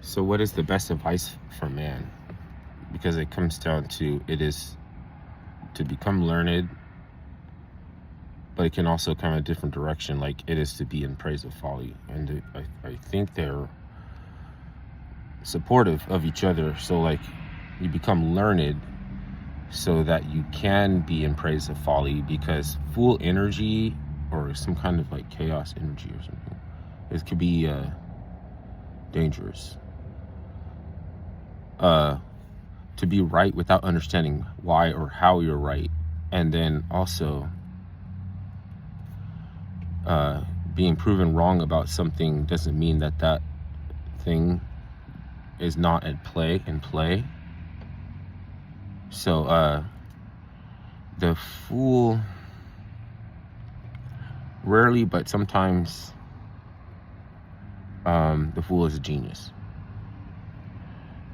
So what is the best advice for man? Because it comes down to, it is to become learned, but it can also come a different direction. Like, it is to be in praise of folly. And I think they're supportive of each other. So like, you become learned so that you can be in praise of folly, because fool energy, or some kind of like chaos energy or something, it could be dangerous. To be right without understanding why or how you're right, and then also being proven wrong about something doesn't mean that that thing is not at play. So the fool rarely, but sometimes, the fool is a genius.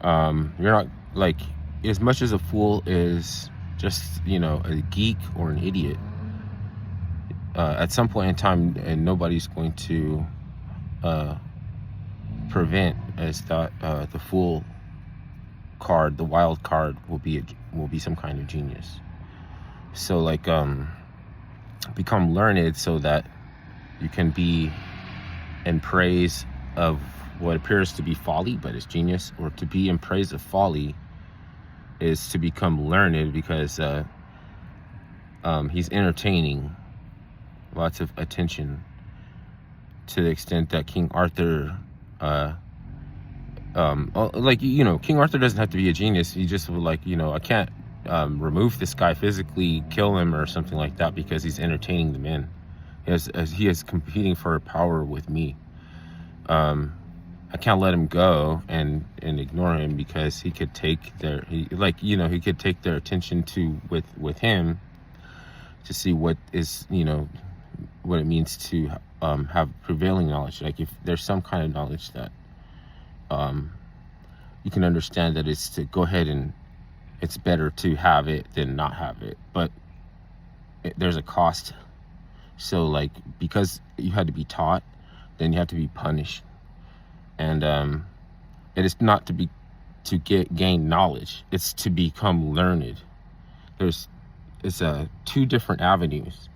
You're not, like, as much as a fool is just, a geek or an idiot, at some point in time, and nobody's going to prevent, as that the fool card, the wild card, will be some kind of genius. So like, become learned so that you can be in praise of what appears to be folly but is genius, or to be in praise of folly is to become learned, because he's entertaining lots of attention, to the extent that King Arthur, King Arthur doesn't have to be a genius. He just would, like, I can't remove this guy physically, kill him or something like that, because he's entertaining the men. He is competing for power with me. I can't let him go and ignore him, because he could take he could take their attention with him, to see what is, what it means to have prevailing knowledge. Like, if there's some kind of knowledge that you can understand, that it's to go ahead and it's better to have it than not have it, but there's a cost. So like, because you had to be taught, then you have to be punished. And it is not to gain knowledge, it's to become learned. It's two different avenues,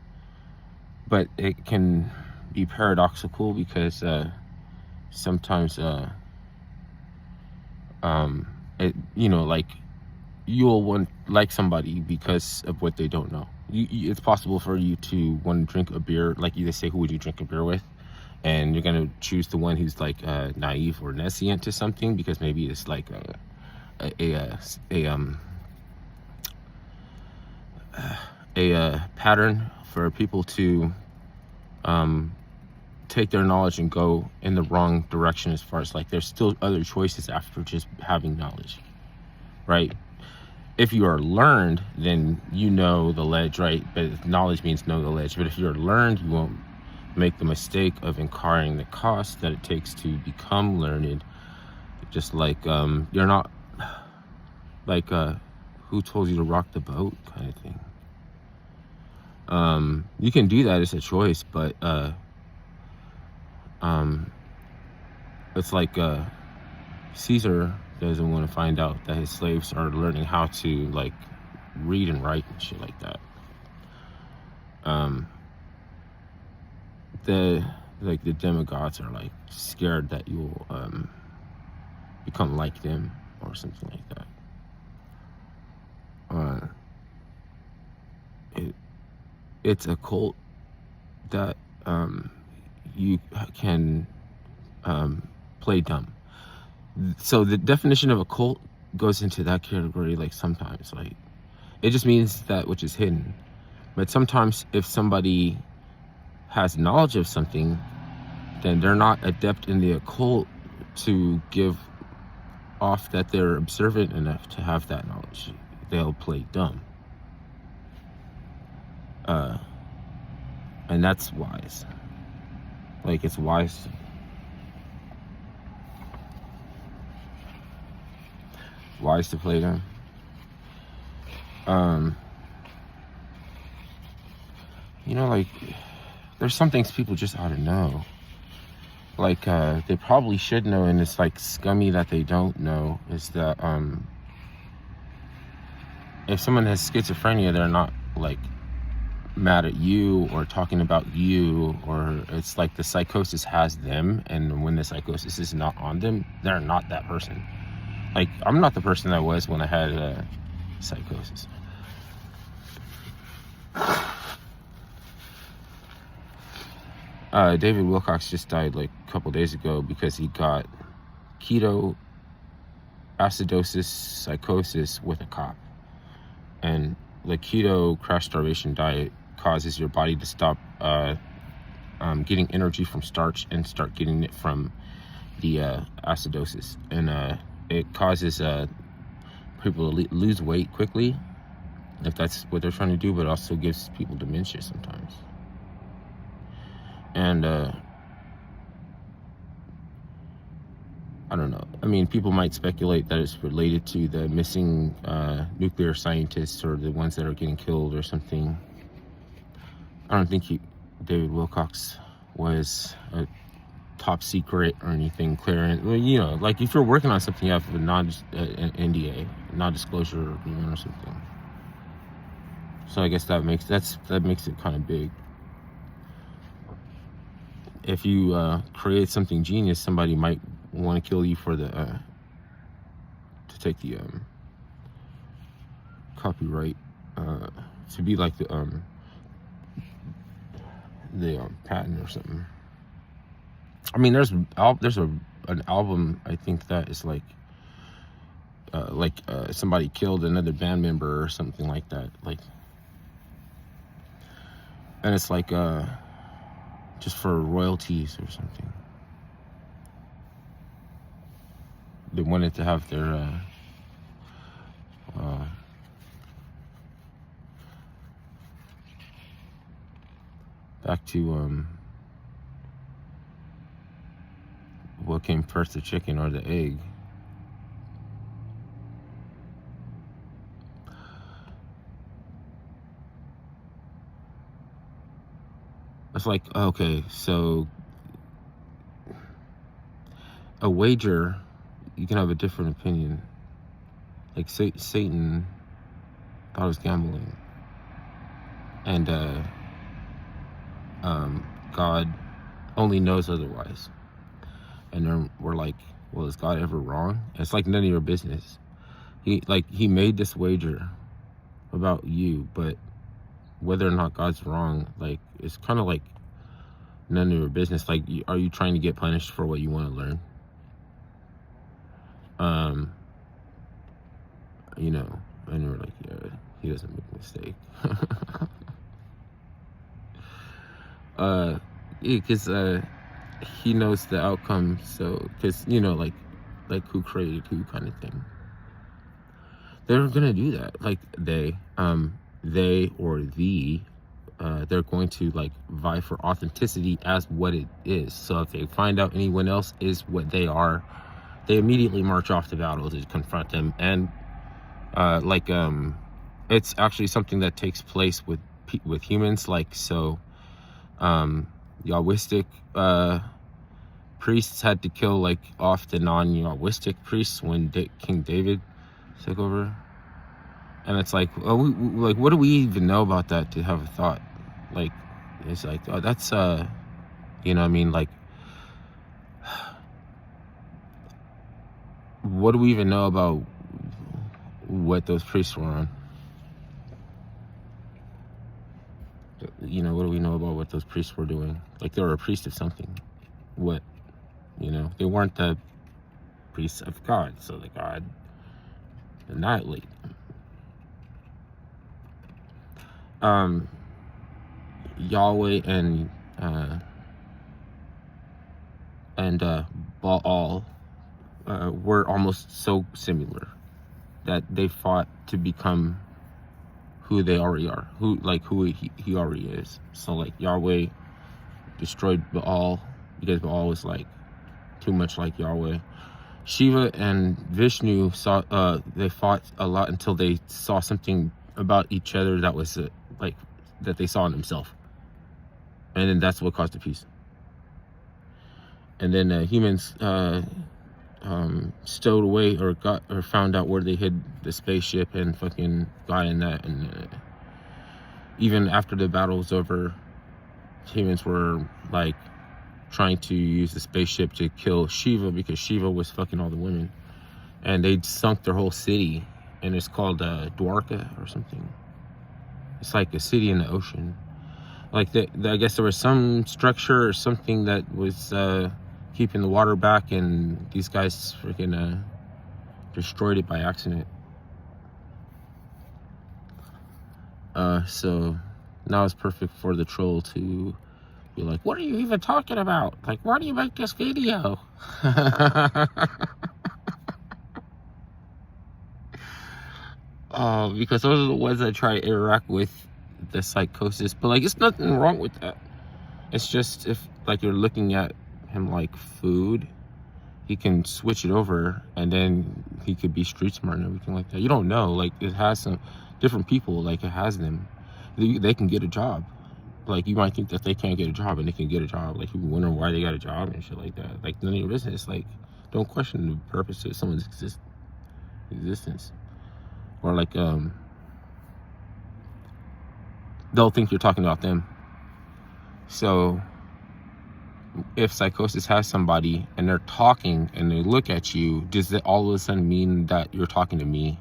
but it can be paradoxical, because sometimes like, you'll like somebody because of what they don't know. It's possible for you to want to drink a beer, like, you say, who would you drink a beer with? And you're gonna choose the one who's like naive or nescient to something, because maybe it's like a pattern for people to take their knowledge and go in the wrong direction, as far as, like, there's still other choices after just having knowledge, right? If you are learned, then you know the ledge, right? But knowledge means know the ledge. But if you're learned, you won't make the mistake of incurring the cost that it takes to become learned. Just like, you're not, like, who told you to rock the boat kind of thing. You can do that, it's a choice, but it's like Caesar doesn't want to find out that his slaves are learning how to, like, read and write and shit like that. The demigods are, like, scared that you'll become like them or something like that. It's a cult that you can play dumb. So the definition of a cult goes into that category. Like, sometimes, like, it just means that which is hidden. But sometimes, if somebody has knowledge of something, then they're not adept in the occult to give off that they're observant enough to have that knowledge. They'll play dumb. And that's wise. Like, it's wise to play them. Like, there's some things people just ought to know. like they probably should know, and it's like scummy that they don't know, is that if someone has schizophrenia, they're not like mad at you or talking about you, or it's like the psychosis has them, and when the psychosis is not on them, they're not that person. Like, I'm not the person I was when I had psychosis. David Wilcox just died like a couple days ago because he got keto acidosis psychosis with a cop. And the keto crash starvation diet causes your body to stop getting energy from starch and start getting it from the acidosis. And it causes people to lose weight quickly, if that's what they're trying to do, but it also gives people dementia sometimes. And I don't know. I mean, people might speculate that it's related to the missing nuclear scientists or the ones that are getting killed or something. I don't think David Wilcox was a top secret or anything clearance. Well, you know, like if you're working on something, you have an NDA, non-disclosure agreement or something. So I guess that makes it kind of big. If you create something genius, somebody might want to kill you for the to take the copyright to be like the patent or something. I mean, there's an album I think that is like somebody killed another band member or something like that, like, and it's like just for royalties or something. They wanted to have their back to what came first, the chicken or the egg? It's like, okay, so a wager, you can have a different opinion. Like Satan thought it was gambling, and God only knows otherwise. And then we're like, well, is God ever wrong? And it's like none of your business. He made this wager about you, but whether or not God's wrong, like, it's kind of like none of your business. Like, are you trying to get punished for what you want to learn? You know, and you're like, yeah, he doesn't make a mistake. Because he knows the outcome. So, because, you know, like who created who kind of thing. They're gonna do that. Like they or they're going to like vie for authenticity as what it is. So if they find out anyone else is what they are, they immediately march off to battle to confront them. And it's actually something that takes place with humans. Like, so Yahwistic priests had to kill like off the non-Yahwistic priests when King David took over. And it's like, oh, like, what do we even know about that to have a thought? Like, it's like, oh, that's you know what I mean? Like, what do we even know about what those priests were on? You know, what do we know about what those priests were doing? Like, they were a priest of something. What? You know, they weren't the priests of God, so the God annihilate them. Yahweh and Baal were almost so similar that they fought to become who they already are, who he already is. So like Yahweh destroyed Baal because Baal was like too much like Yahweh. Shiva and Vishnu they fought a lot until they saw something about each other that was like that they saw in themselves, and then that's what caused the peace. and then humans stowed away or found out where they hid the spaceship and fucking got in that. And even after the battle was over, humans were like trying to use the spaceship to kill Shiva because Shiva was fucking all the women, and they sunk their whole city, and it's called Dwarka or something. It's like a city in the ocean. Like I guess there was some structure or something that was keeping the water back, and these guys freaking destroyed it by accident. So now it's perfect for the troll to be like, what are you even talking about? Like, why do you make this video? Because those are the ones that try to interact with the psychosis. But like, it's nothing wrong with that. It's just, if like you're looking at him like food, he can switch it over, and then he could be street smart and everything like that. You don't know. Like, it has some different people, like it has them. They can get a job. Like, you might think that they can't get a job, and they can get a job. Like, you wonder why they got a job and shit like that. Like, none of your business. Like, don't question the purpose of someone's existence. Or like, they'll think you're talking about them. So if psychosis has somebody and they're talking and they look at you, does it all of a sudden mean that you're talking to me?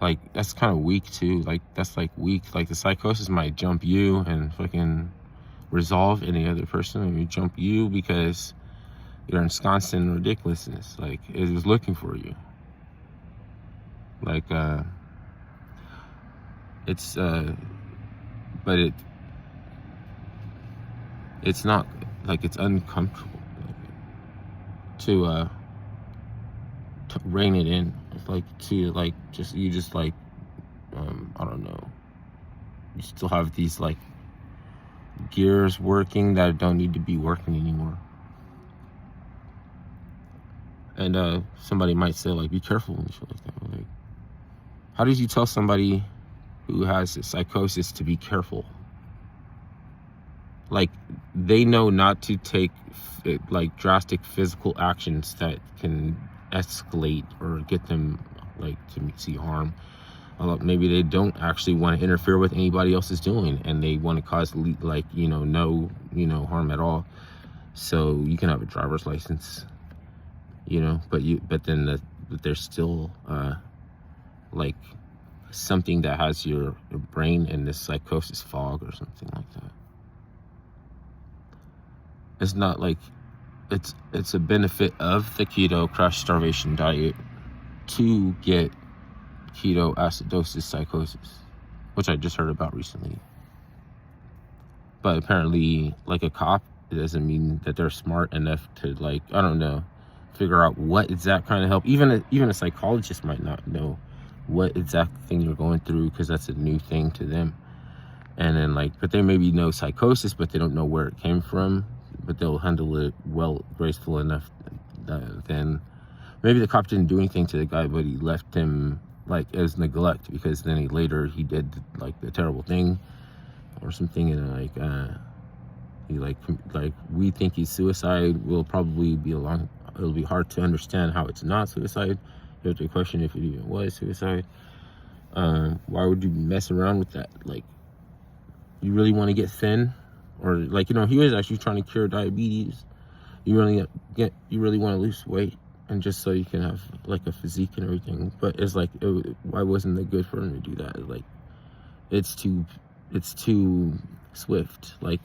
Like, that's kind of weak too. Like, that's like weak. Like, the psychosis might jump you and fucking resolve any other person, and you jump you because you're ensconced in ridiculousness. Like, it was looking for you. Like, it's but it's not, like, it's uncomfortable, like, to rein it in. It's like, to like, you just like, I don't know, you still have these like gears working that don't need to be working anymore. And somebody might say, like, be careful and shit like that. Like, how did you tell somebody who has a psychosis to be careful? Like, they know not to take like drastic physical actions that can escalate or get them like to see harm. Maybe they don't actually want to interfere with anybody else is doing, and they want to cause like, no harm at all. So you can have a driver's license, but then there's still like something that has your brain in this psychosis fog or something like that. It's not like it's a benefit of the keto crash starvation diet to get ketoacidosis psychosis, which I just heard about recently. But apparently, like, a cop, it doesn't mean that they're smart enough to, like, I don't know, figure out what exact kind of help. Even a psychologist might not know what exact thing you're going through, because that's a new thing to them. And then, like, but they maybe know psychosis, but they don't know where it came from. But they'll handle it well, graceful enough. Then maybe the cop didn't do anything to the guy, but he left him like as neglect, because then he did like the terrible thing or something, and he like we think he's suicide. Will probably be it'll be hard to understand how it's not suicide. You have to question if it even was suicide. Why would you mess around with that? Like, you really want to get thin? Or like, he was actually trying to cure diabetes. You really want to lose weight, and just so you can have like a physique and everything. But it's like, why wasn't it good for him to do that? Like, it's too swift. Like,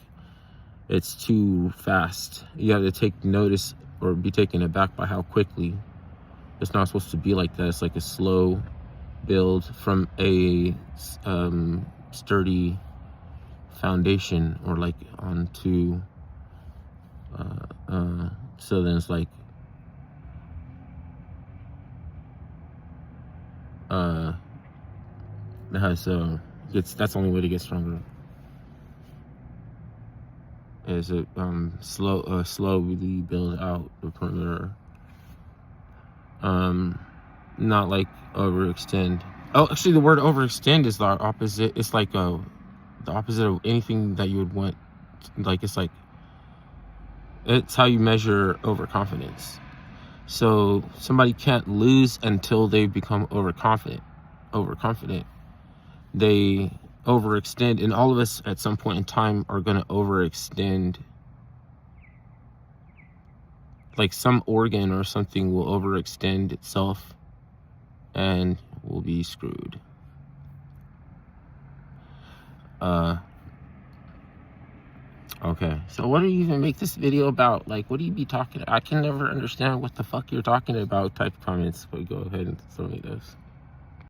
it's too fast. You have to take notice or be taken aback by how quickly. It's not supposed to be like that. It's like a slow build from a sturdy foundation, or like onto so then it's like that's the only way to get stronger, is it slowly build out the perimeter, not like overextend. Oh, actually, the word overextend is the opposite. It's like the opposite of anything that you would want. Like, it's like It's how you measure overconfidence. So somebody can't lose until they become overconfident. They overextend, and all of us at some point in time are going to overextend. Like some organ or something will overextend itself and we'll be screwed. Okay, so what do you even make this video about? Like, what do you be talking? I can never understand what the fuck you're talking about type comments, but go ahead and throw me those.